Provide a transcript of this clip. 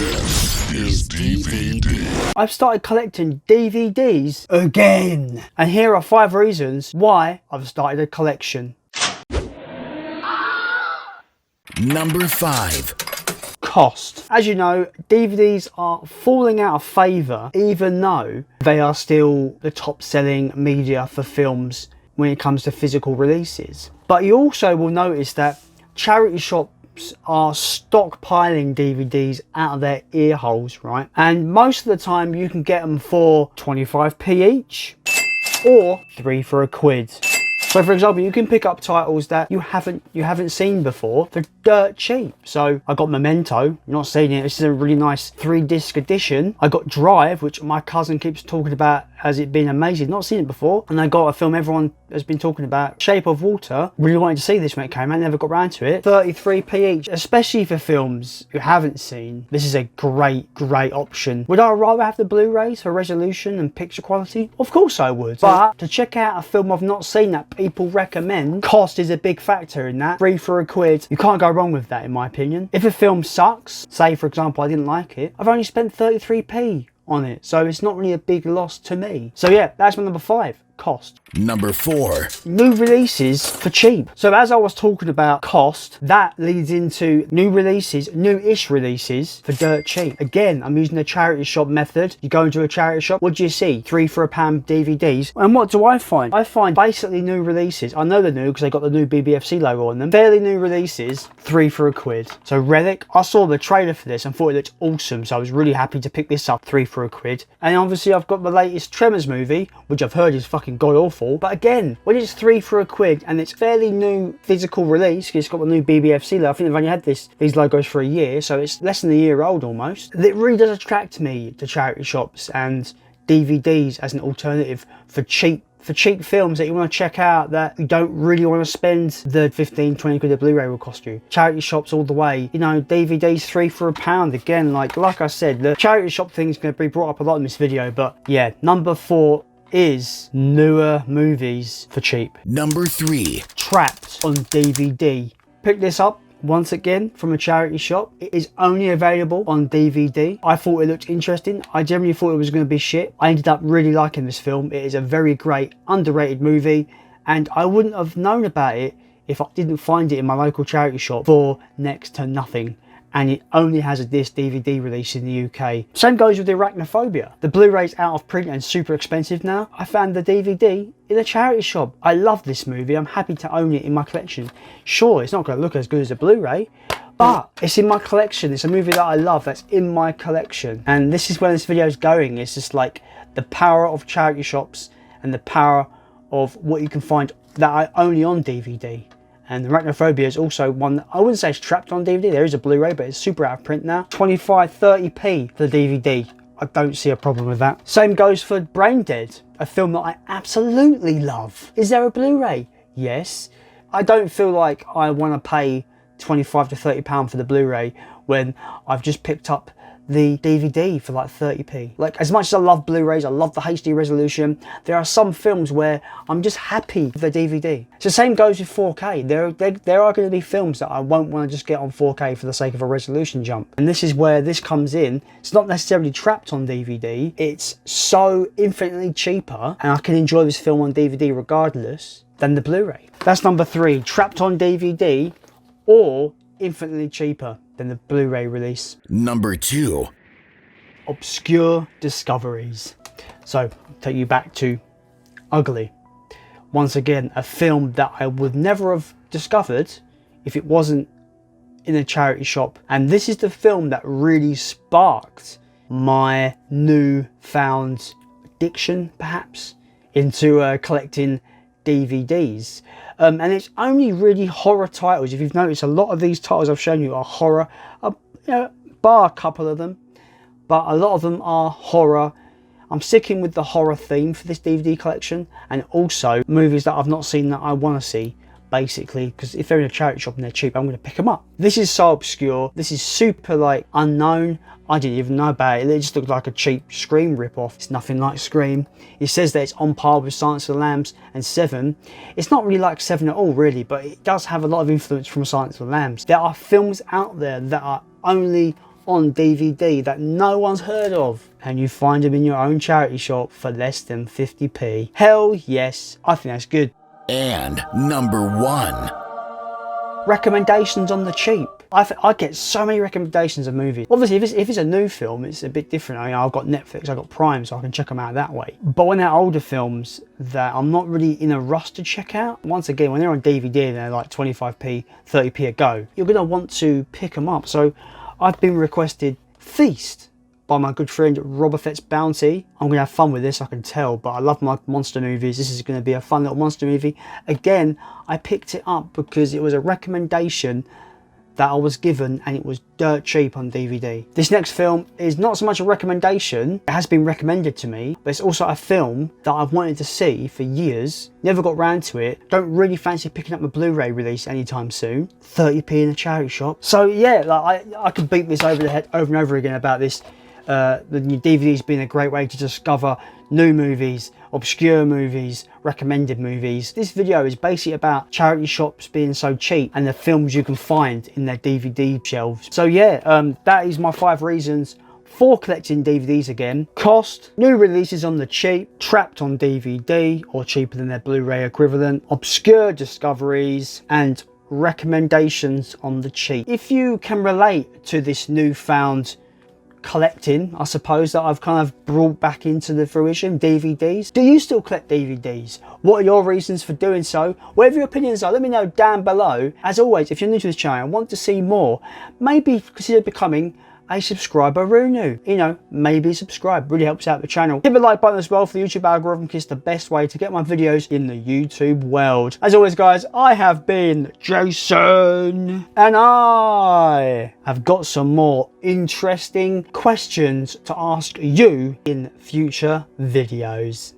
This is DVD. I've started collecting DVDs again. And here are 5 reasons why I've started a collection. Number 5. Cost. As you know, DVDs are falling out of favour, even though they are still the top selling media for films when it comes to physical releases. But you also will notice that charity shops are stockpiling DVDs out of their ear holes, right? And most of the time you can get them for 25p each or 3 for a quid. So for example, you can pick up titles that you haven't seen before for dirt cheap. So I got Memento, you're not seeing it, this is a really nice 3-disc edition. I got Drive, which my cousin keeps talking about as it being amazing, not seen it before. And I got a film everyone has been talking about, Shape of Water. Really wanted to see this when it came out, never got around to it. 33p each, especially for films you haven't seen. This is a great option. Would I rather have the Blu-rays for resolution and picture quality? Of course I would. But to check out a film I've not seen that people recommend, cost is a big factor in that. 3 for a quid, you can't go wrong with that in my opinion. If a film sucks, say for example I didn't like it, I've only spent 33p on it, so it's not really a big loss to me. So yeah, that's my number 5. Cost. Number 4. New releases for cheap. So as I was talking about cost, that leads into new releases, new-ish releases for dirt cheap. Again, I'm using the charity shop method. You go into a charity shop, what do you see? 3 for a pound DVDs. And what do I find? I find basically new releases. I know they're new because they got the new BBFC logo on them. Fairly new releases, 3 for a quid. So Relic, I saw the trailer for this and thought it looked awesome. So I was really happy to pick this up, 3 for a quid. And obviously I've got the latest Tremors movie, which I've heard is fucking god awful. But again, when it's 3 for a quid and it's fairly new physical release, it's got the new BBFC logo. I think they've only had these logos for a year, so it's less than a year old almost. It really does attract me to charity shops and DVDs as an alternative for cheap films that you want to check out that you don't really want to spend the 15-20 quid a Blu-ray will cost you. Charity shops all the way. You know, DVDs 3 for a pound. Again, like I said, the charity shop thing is going to be brought up a lot in this video, but yeah, number 4 is newer movies for cheap. Number 3. Trapped on DVD. Pick this up once again from a charity shop. It is only available on DVD. I thought it looked interesting. I generally thought it was going to be shit. I ended up really liking this film. It is a very great, underrated movie, and I wouldn't have known about it if I didn't find it in my local charity shop for next to nothing. And it only has a disc DVD release in the UK. Same goes with Arachnophobia. The Blu-ray's out of print and super expensive now. I found the DVD in a charity shop. I love this movie. I'm happy to own it in my collection. Sure, it's not going to look as good as a Blu-ray, but it's in my collection. It's a movie that I love that's in my collection. And this is where this video is going. It's just like the power of charity shops and the power of what you can find that are only on DVD. And Arachnophobia is also one that I wouldn't say it's trapped on DVD. There is a Blu-ray, but it's super out of print now. 25-30p for the DVD. I don't see a problem with that. Same goes for Brain Dead, a film that I absolutely love. Is there a Blu-ray? Yes. I don't feel like I want to pay 25 to 30 pound for the Blu-ray when I've just picked up the DVD for like 30p. Like, as much as I love Blu-rays, I love the HD resolution, there are some films where I'm just happy with the DVD. So same goes with 4K. There are going to be films that I won't want to just get on 4K for the sake of a resolution jump. And this is where this comes in. It's not necessarily trapped on DVD. It's so infinitely cheaper and I can enjoy this film on DVD regardless than the Blu-ray. That's number 3, trapped on DVD or infinitely cheaper than the Blu-ray release. Number 2. Obscure discoveries. So, I'll take you back to Ugly. Once again, a film that I would never have discovered if it wasn't in a charity shop. And this is the film that really sparked my newfound addiction, perhaps, into collecting DVDs. And it's only really horror titles. If you've noticed, a lot of these titles I've shown you are horror, bar a couple of them, but a lot of them are horror. I'm sticking with the horror theme for this DVD collection, and also movies that I've not seen that I want to see, basically, because if they're in a charity shop and they're cheap, I'm going to pick them up. This is so obscure. This is super like unknown. I didn't even know about it. It just looked like a cheap Scream ripoff. It's nothing like Scream. It says that it's on par with Silence of the Lambs and Seven. It's not really like Seven at all, really, but it does have a lot of influence from Silence of the Lambs. There are films out there that are only on DVD that no one's heard of, and you find them in your own charity shop for less than 50p. Hell yes, I think that's good. And number 1. Recommendations on the cheap. I get so many recommendations of movies. Obviously, if it's a new film, it's a bit different. I mean, I've got Netflix, I've got Prime, so I can check them out that way. But when they're older films that I'm not really in a rush to check out, once again, when they're on DVD and they're like 25p, 30p a go, you're going to want to pick them up. So I've been requested Feast by my good friend Robert Fett's Bounty. I'm going to have fun with this, I can tell, but I love my monster movies. This is going to be a fun little monster movie. Again, I picked it up because it was a recommendation that I was given and it was dirt cheap on DVD. This next film is not so much a recommendation, it has been recommended to me, but it's also a film that I've wanted to see for years, never got round to it, don't really fancy picking up the Blu-ray release anytime soon, 30p in a charity shop. So yeah, like I could beat this over the head over and over again about this. The new DVDs being a great way to discover new movies, obscure movies, recommended movies. This video is basically about charity shops being so cheap and the films you can find in their DVD shelves. So yeah, that is my 5 reasons for collecting DVDs again. Cost, new releases on the cheap, trapped on DVD or cheaper than their Blu-ray equivalent, obscure discoveries, and recommendations on the cheap. If you can relate to this newfound collecting, I suppose, that I've kind of brought back into the fruition, DVDs. Do you still collect DVDs? What are your reasons for doing so? Whatever your opinions are, let me know down below. As always, if you're new to this channel and want to see more, maybe consider becoming a subscriber Runu. You know, maybe subscribe, really helps out the channel. Hit the like button as well for the YouTube algorithm, because it's the best way to get my videos in the YouTube world. As always guys, I have been Jason, and I have got some more interesting questions to ask you in future videos.